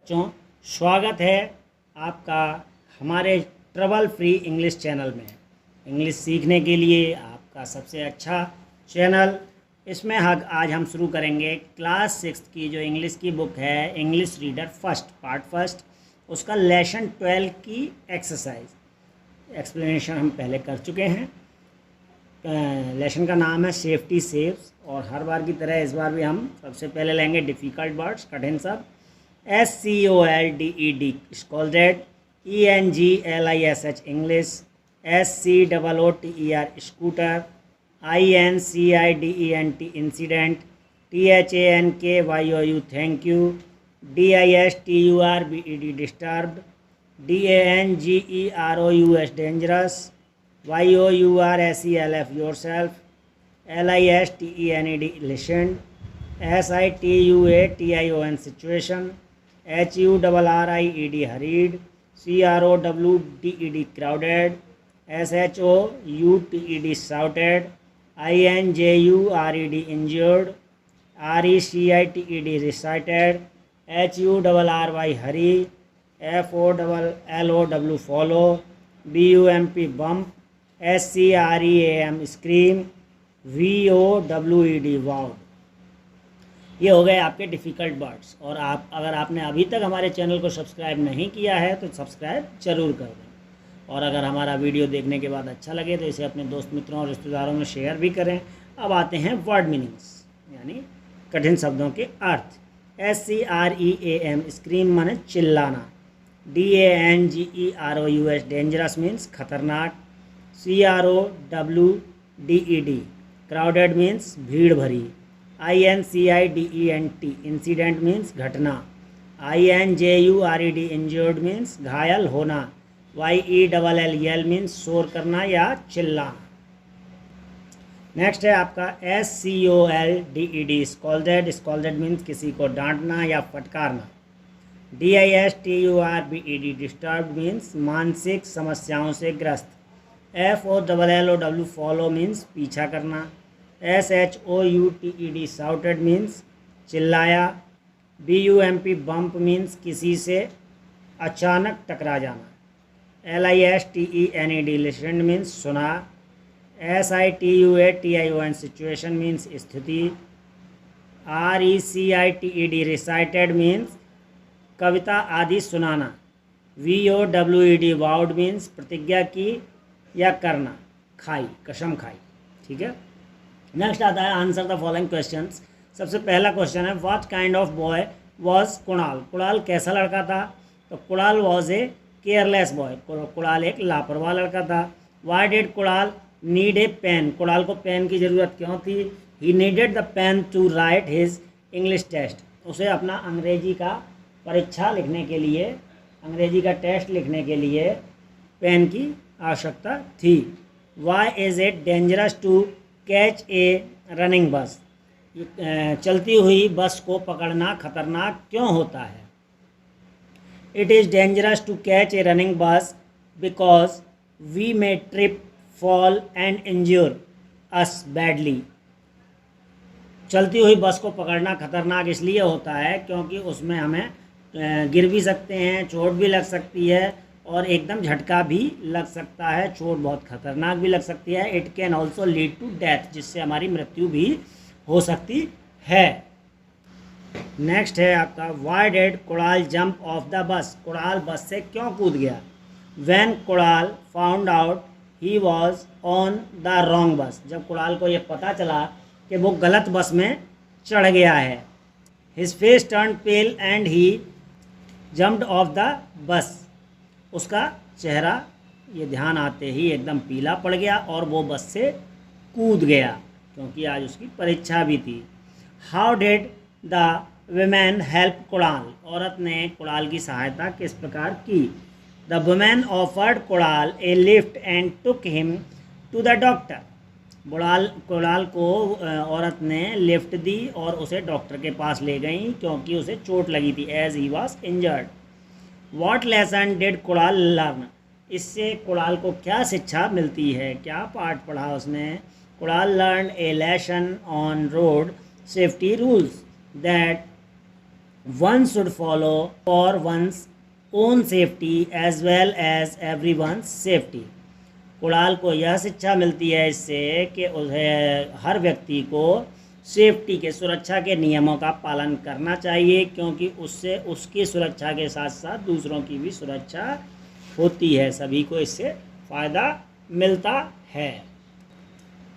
बच्चों, स्वागत है आपका हमारे ट्रबल फ्री इंग्लिश चैनल में। इंग्लिश सीखने के लिए आपका सबसे अच्छा चैनल। इसमें आज हम शुरू करेंगे क्लास 6 की जो इंग्लिश की बुक है, English reader first part first, उसका लेसन 12 की एक्सरसाइज एक्सप्लेनेशन हम पहले कर चुके हैं। लेसन का नाम है सेफ्टी सेव्स, और हर बार की तरह इस बार भी हम सबसे पहले लेंगे डिफ़िकल्ट वर्ड्स, कठिन शब्द। SCOLDED scolded, ENGLISH English, SCOOTER scooter, INCIDENT incident, THANKYOU thank you, DISTURBED disturbed, DANGEROUS dangerous, YOURSELF yourself, LISTENED listened, SITUATION situation, HURRIED hurried, CROWDED crowded, SHOUTED shouted, INJURED injured, RECITED recited, HURRY hurry, FOLLOW follow, BUMP bump, SCREAM scream, VOWED vowed। ये हो गए आपके difficult words. और अगर आपने अभी तक हमारे चैनल को सब्सक्राइब नहीं किया है तो सब्सक्राइब ज़रूर कर दें, और अगर हमारा वीडियो देखने के बाद अच्छा लगे तो इसे अपने दोस्त मित्रों और रिश्तेदारों में शेयर भी करें। अब आते हैं वर्ड मीनिंग्स, यानी कठिन शब्दों के अर्थ। SCREAM स्क्रीम माने चिल्लाना, DANGEROUS डेंजरस मीन्स खतरनाक, CROWDED क्राउडेड मीन्स भीड़ भरी, INCIDENT इंसिडेंट मीन्स घटना, INJURED इंजर्ड मीन्स घायल होना, YELL मीन्स शोर करना या चिल्लाना। नेक्स्ट है आपका SCOLDED स्कॉल्डेड, स्कॉल्डेड मीन्स किसी को डांटना या फटकारना, DISTURBED डिस्टर्ब्ड मीन्स मानसिक समस्याओं से ग्रस्त, FOLLOW फॉलो मीन्स पीछा करना, SHOUTED शाउटेड मीन्स चिल्लाया, BUMP बम्प मीन्स किसी से अचानक टकरा जाना, LISTENED लिस्टेंड मीन्स सुना, SITUATION सिचुएशन मीन्स स्थिति, RECITED रिसाइटेड मीन्स कविता आदि सुनाना, VOWED वाउड मीन्स प्रतिज्ञा की या करना, खाई कसम खाई। ठीक है, नेक्स्ट आता है आंसर द फॉलोइंग क्वेश्चंस। सबसे पहला क्वेश्चन है what kind of boy was Kunal, Kunal कैसा लड़का था? तो Kunal was a careless boy, Kunal एक लापरवाह लड़का था। Why did Kunal need a pen, Kunal को पेन की ज़रूरत क्यों थी? He needed the pen to write his English test, उसे अपना अंग्रेजी का परीक्षा लिखने के लिए, अंग्रेजी का टेस्ट लिखने के लिए पेन की आवश्यकता थी। Why is it dangerous to catch a running bus, चलती हुई बस को पकड़ना खतरनाक क्यों होता है? It is dangerous to catch a running bus because we may trip fall and injure us badly, चलती हुई बस को पकड़ना खतरनाक इसलिए होता है क्योंकि उसमें हमें गिर भी सकते हैं, चोट भी लग सकती है, और एकदम झटका भी लग सकता है, चोट बहुत खतरनाक भी लग सकती है। It can also lead to death, जिससे हमारी मृत्यु भी हो सकती है। नेक्स्ट है आपका why did Kunal jump of the bus, Kunal बस से क्यों कूद गया? When Kunal found out he was on the wrong बस, जब कुणाल को ये पता चला कि वो गलत बस में चढ़ गया है। His face turn pale and he jumped of the bus, उसका चेहरा ये ध्यान आते ही एकदम पीला पड़ गया और वो बस से कूद गया, क्योंकि आज उसकी परीक्षा भी थी। How did the women help Kunal, औरत ने कुणाल की सहायता किस प्रकार की? The women offered Kunal a lift and took him to the doctor, Kunal को औरत ने लिफ्ट दी और उसे डॉक्टर के पास ले गई क्योंकि उसे चोट लगी थी, as he was injured. What lesson did Kunal learn, इससे कुणाल को क्या शिक्षा मिलती है, क्या पाठ पढ़ा उसने? Kunal learn a lesson on road safety rules that one should follow for one's own safety as well as everyone's safety. Kunal को यह शिक्षा मिलती है इससे कि उन्हें हर व्यक्ति को सेफ्टी के सुरक्षा के नियमों का पालन करना चाहिए, क्योंकि उससे उसकी सुरक्षा के साथ साथ दूसरों की भी सुरक्षा होती है, सभी को इससे फ़ायदा मिलता है।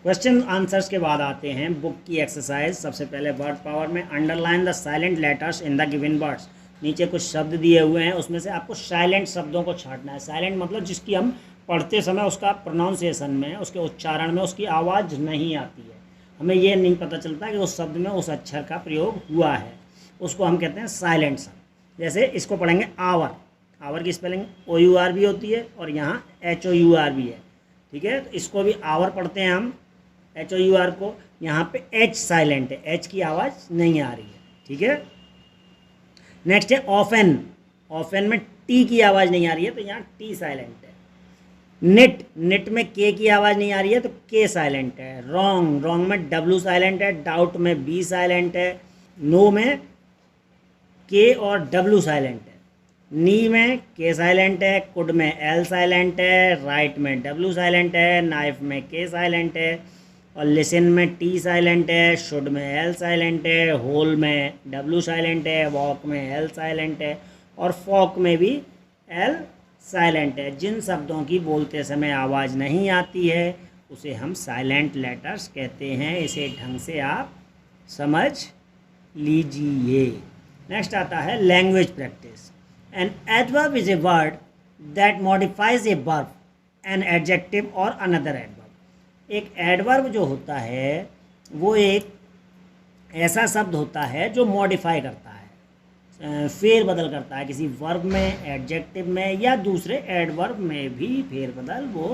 क्वेश्चन आंसर्स के बाद आते हैं बुक की एक्सरसाइज। सबसे पहले वर्ड पावर में underline the silent letters in the given words. नीचे कुछ शब्द दिए हुए हैं, उसमें से आपको साइलेंट शब्दों को छांटना है। साइलेंट मतलब जिसकी हम पढ़ते समय उसका प्रोनाउंसिएशन में, उसके उच्चारण में उसकी आवाज़ नहीं आती है, हमें ये नहीं पता चलता कि उस शब्द में उस अक्षर का प्रयोग हुआ है, उसको हम कहते हैं साइलेंट शब्द। जैसे इसको पढ़ेंगे आवर, आवर की स्पेलिंग OUR भी होती है और यहाँ HOUR भी है, ठीक है। तो इसको भी आवर पढ़ते हैं हम, HOUR को। यहाँ पे H साइलेंट है, H की आवाज़ नहीं आ रही है, ठीक है। नेक्स्ट है ऑफन, ऑफन में T की आवाज़ नहीं आ रही है तो यहाँ T साइलेंट है। निट, निट में K की आवाज़ नहीं आ रही है तो K साइलेंट है। रॉन्ग, रॉन्ग में W साइलेंट है। डाउट में B साइलेंट है। नो में K और W साइलेंट है। नी में K साइलेंट है। कुड में L साइलेंट है। राइट में W साइलेंट है। नाइफ में K साइलेंट है और लिसन में T साइलेंट है। शुड में L साइलेंट है। होल में W साइलेंट है। वॉक में L साइलेंट है और फॉक में भी L साइलेंट है। जिन शब्दों की बोलते समय आवाज़ नहीं आती है उसे हम साइलेंट लेटर्स कहते हैं। इसे ढंग से आप समझ लीजिए। नेक्स्ट आता है language practice. An adverb is a word that modifies a verb, an adjective और अनदर एडवर्ब। एक एडवर्ब जो होता है वो एक ऐसा शब्द होता है जो मॉडिफाई करता है, फेर बदल करता है किसी वर्ब में, एडजेक्टिव में या दूसरे एडवर्ब में भी फेरबदल वो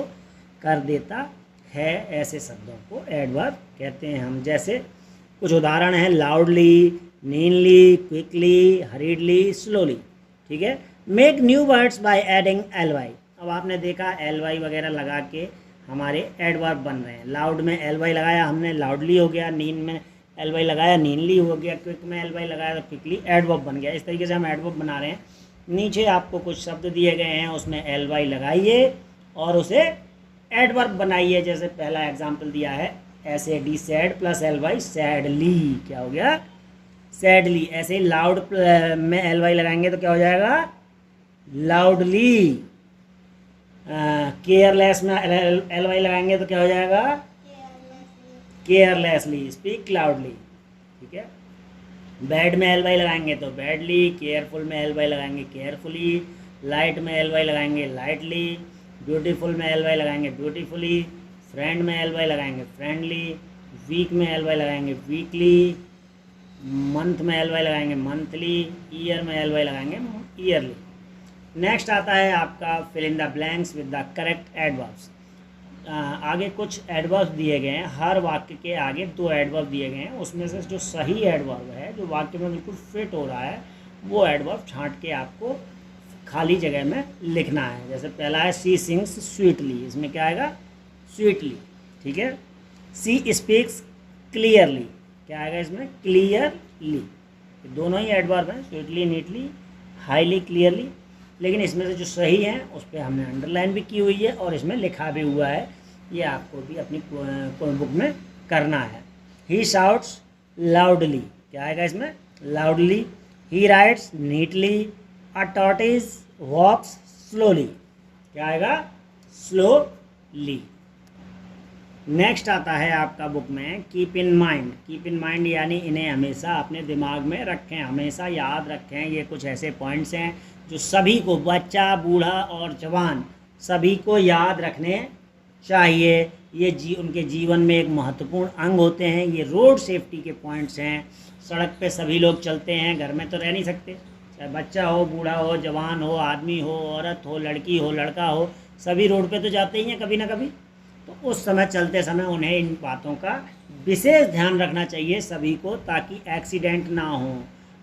कर देता है। ऐसे शब्दों को एडवर्ब कहते हैं हम। जैसे कुछ उदाहरण हैं, लाउडली, नीनली, क्विकली, हरीडली, स्लोली, ठीक है। Make new words by adding ly। अब आपने देखा ly वगैरह लगा के हमारे एडवर्ब बन रहे हैं। लाउड में ly लगाया हमने, लाउडली हो गया। नीन में ly लगाया, नीनली हो गया। क्विक में ly लगाया तो क्विकली एडवर्ब बन गया। इस तरीके से हम एडवर्ब बना रहे हैं। नीचे आपको कुछ शब्द दिए गए हैं, उसमें ly लगाइए और उसे एडवर्ब बनाइए। जैसे पहला एग्जाम्पल दिया है SAD sad plus ly sadly, क्या हो गया? सैडली। ऐसे ही लाउड में ly लगाएंगे तो क्या हो जाएगा? लाउडली। केयरलेस में ly लगाएंगे तो क्या हो जाएगा? केयरलेसली। स्पीक लाउडली, ठीक है। बैड में ly लगाएंगे तो बैडली। केयरफुल में ly लगाएंगे केयरफुली। लाइट में ly लगाएंगे लाइटली। ब्यूटीफुल में ly लगाएंगे ब्यूटीफुली। फ्रेंड में ly लगाएंगे फ्रेंडली। वीक में ly लगाएंगे वीकली। मंथ में ly लगाएंगे मंथली। ईयर में ly लगाएंगे ईयरली। नेक्स्ट आता है आपका fill in the blanks with the correct adverbs. आगे कुछ एडवर्ब दिए गए हैं, हर वाक्य के आगे 2 एडवर्ब दिए गए हैं। उसमें से जो सही एडवर्ब है, जो वाक्य में बिल्कुल फिट हो रहा है, वो एडवर्ब छांट के आपको खाली जगह में लिखना है। जैसे पहला है सी सिंग्स स्वीटली, इसमें क्या आएगा? स्वीटली, ठीक है। सी स्पीक्स क्लियरली, क्या आएगा इसमें? क्लियरली। दोनों ही एडवर्ब हैं, स्वीटली, नीटली, हाईली, क्लियरली। लेकिन इसमें से जो सही है उस पर हमने अंडरलाइन भी की हुई है और इसमें लिखा भी हुआ है। ये आपको भी अपनी बुक में करना है। ही शाउट्स लाउडली, क्या आएगा इसमें? Loudly. He writes neatly. A tortoise walks slowly, क्या आएगा? स्लोली। नेक्स्ट आता है आपका बुक में keep in mind. Keep in mind यानी इन्हें हमेशा अपने दिमाग में रखें, हमेशा याद रखें। ये कुछ ऐसे पॉइंट्स हैं जो सभी को, बच्चा, बूढ़ा और जवान, सभी को याद रखने चाहिए। ये उनके जीवन में एक महत्वपूर्ण अंग होते हैं। ये रोड सेफ्टी के पॉइंट्स हैं। सड़क पे सभी लोग चलते हैं, घर में तो रह नहीं सकते। चाहे बच्चा हो, बूढ़ा हो, जवान हो, आदमी हो, औरत हो, लड़की हो, लड़का हो, सभी रोड पे तो जाते ही हैं कभी ना कभी। तो उस समय, चलते समय उन्हें इन बातों का विशेष ध्यान रखना चाहिए सभी को, ताकि एक्सीडेंट ना हो,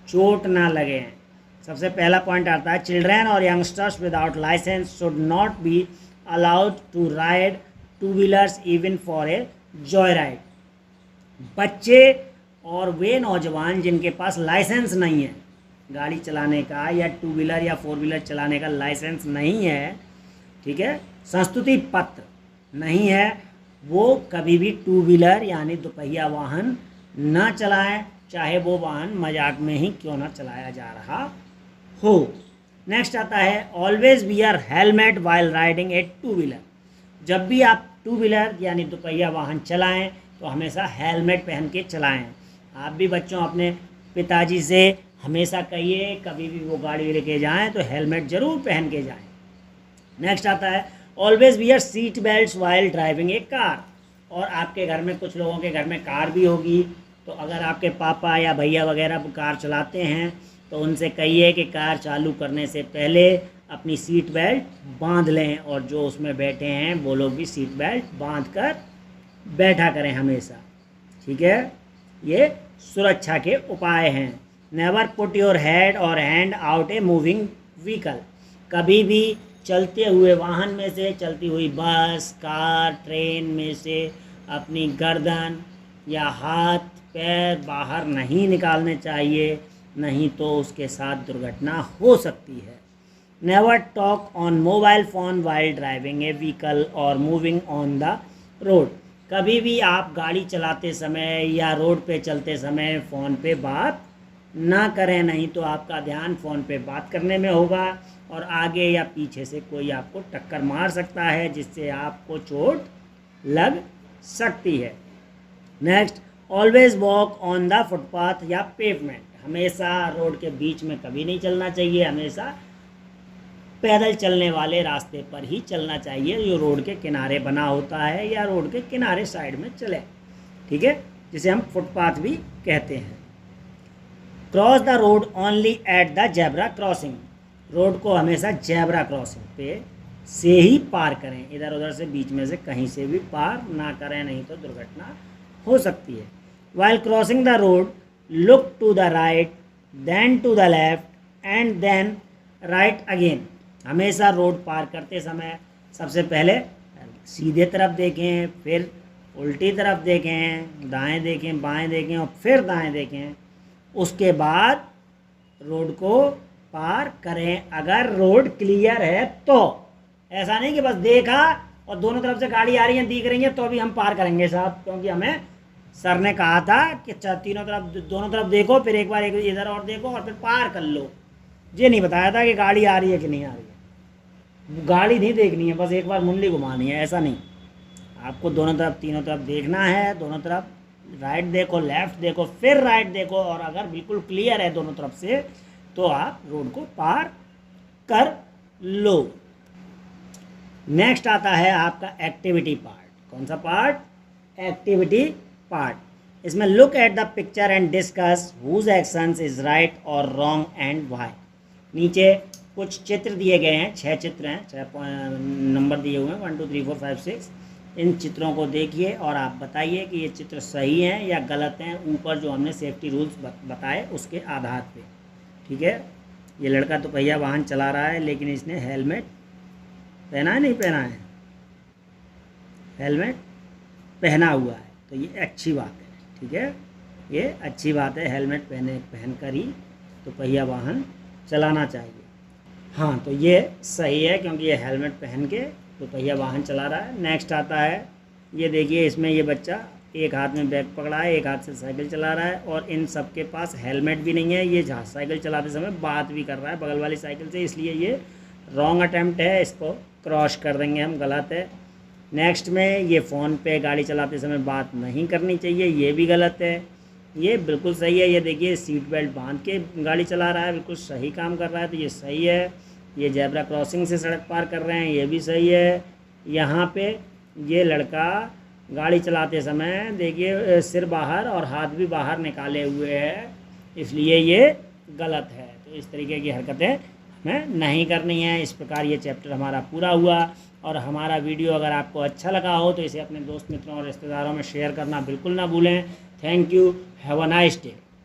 चोट ना लगे। सबसे पहला पॉइंट आता है चिल्ड्रेन और youngsters without licence should not be allowed to ride two wheelers even for a joy ride. बच्चे और वे नौजवान जिनके पास लाइसेंस नहीं है गाड़ी चलाने का या टू व्हीलर या फोर व्हीलर चलाने का लाइसेंस नहीं है, ठीक है, संस्तुति पत्र नहीं है, वो कभी भी टू व्हीलर यानी दोपहिया वाहन ना चलाएं, चाहे वो वाहन मजाक में ही क्यों ना चलाया जा रहा हो। नेक्स्ट आता है always wear helmet while riding a two wheeler. जब भी आप टू व्हीलर यानी दोपहिया वाहन चलाएं तो हमेशा हेलमेट पहन के चलाएं। आप भी बच्चों अपने पिताजी से हमेशा कहिए कभी भी वो गाड़ी लेके जाएं तो हेलमेट ज़रूर पहन के जाएं। नेक्स्ट आता है always wear seat belt while driving a car. और आपके घर में कुछ लोगों के घर में कार भी होगी, तो अगर आपके पापा या भैया वगैरह कार चलाते हैं तो उनसे कहिए कि कार चालू करने से पहले अपनी सीट बेल्ट बांध लें, और जो उसमें बैठे हैं वो लोग भी सीट बेल्ट बांध कर बैठा करें हमेशा, ठीक है। ये सुरक्षा के उपाय हैं। नेवर पुट योर हेड और hand out a moving vehicle. कभी भी चलते हुए वाहन में से, चलती हुई बस, कार, ट्रेन में से अपनी गर्दन या हाथ पैर बाहर नहीं निकालने चाहिए, नहीं तो उसके साथ दुर्घटना हो सकती है। Never talk on mobile phone while driving A vehicle और मूविंग ऑन द रोड। कभी भी आप गाड़ी चलाते समय या रोड पे चलते समय फ़ोन पे बात ना करें, नहीं तो आपका ध्यान फ़ोन पे बात करने में होगा और आगे या पीछे से कोई आपको टक्कर मार सकता है जिससे आपको चोट लग सकती है। Next always walk on the footpath या पेवमेंट। हमेशा रोड के बीच में कभी नहीं चलना चाहिए, हमेशा पैदल चलने वाले रास्ते पर ही चलना चाहिए जो रोड के किनारे बना होता है या रोड के किनारे साइड में चले, ठीक है, जिसे हम फुटपाथ भी कहते हैं। Cross the road only at the zebra crossing. Road को हमेशा जेब्रा क्रॉसिंग पे से ही पार करें, इधर उधर से बीच में से कहीं से भी पार ना करें, नहीं तो दुर्घटना हो सकती है। While crossing the road look to the right then to the left and then right again. हमेशा रोड पार करते समय सबसे पहले सीधे तरफ देखें, फिर उल्टी तरफ देखें, दाएं देखें, बाएं देखें और फिर दाएं देखें, उसके बाद रोड को पार करें अगर रोड क्लियर है तो। ऐसा नहीं कि बस देखा और दोनों तरफ से गाड़ी आ रही है दिख रही है तो भी हम पार करेंगे साहब, क्योंकि हमें सर ने कहा था कि तीनों तरफ दोनों तरफ देखो, फिर एक बार एक इधर और देखो और फिर पार कर लो। ये नहीं बताया था कि गाड़ी आ रही है कि नहीं आ रही है। गाड़ी नहीं देखनी है, बस एक बार मुंडी घुमानी है, ऐसा नहीं। आपको दोनों तरफ तीनों तरफ देखना है, दोनों तरफ राइट देखो, लेफ्ट देखो, फिर राइट देखो, और अगर बिल्कुल क्लियर है दोनों तरफ से तो आप रोड को पार कर लो। नेक्स्ट आता है आपका एक्टिविटी पार्ट। कौन सा पार्ट? Activity part. इसमें look at the picture and discuss whose actions is right और रॉन्ग एंड व्हाई। नीचे कुछ चित्र दिए गए हैं, 6 चित्र हैं, 6 नंबर दिए हुए हैं, 1 2 3 4 5 6। इन चित्रों को देखिए और आप बताइए कि ये चित्र सही हैं या गलत हैं, ऊपर जो हमने सेफ्टी रूल्स बताए उसके आधार पे, ठीक है। ये लड़का तो पहिया वाहन चला रहा है लेकिन इसने हेलमेट पहना है नहीं पहना है? हेलमेट पहना हुआ है, तो ये अच्छी बात है, ठीक है, ये अच्छी बात है। हेलमेट पहनकर ही तो पहिया वाहन चलाना चाहिए। हाँ, तो ये सही है क्योंकि ये हेलमेट पहन के तो पहिया वाहन चला रहा है। नेक्स्ट आता है, ये देखिए, इसमें ये बच्चा एक हाथ में बैग पकड़ा है, एक हाथ से साइकिल चला रहा है और इन सब के पास हेलमेट भी नहीं है। ये साइकिल चलाते समय बात भी कर रहा है बगल वाली साइकिल से, इसलिए ये रॉन्ग अटैम्प्ट है, इसको क्रॉस कर देंगे हम, गलत है। नेक्स्ट में ये फ़ोन पे गाड़ी चलाते समय बात नहीं करनी चाहिए, ये भी गलत है। ये बिल्कुल सही है, ये देखिए सीट बेल्ट बांध के गाड़ी चला रहा है, बिल्कुल सही काम कर रहा है, तो ये सही है। ये जेब्रा क्रॉसिंग से सड़क पार कर रहे हैं, ये भी सही है। यहाँ पे ये लड़का गाड़ी चलाते समय देखिए सिर बाहर और हाथ भी बाहर निकाले हुए है, इसलिए ये गलत है। तो इस तरीके की हरकतें हमें नहीं करनी है। इस प्रकार ये चैप्टर हमारा पूरा हुआ। और हमारा वीडियो अगर आपको अच्छा लगा हो तो इसे अपने दोस्त मित्रों और रिश्तेदारों में शेयर करना बिल्कुल ना भूलें। Thank you, have a nice day.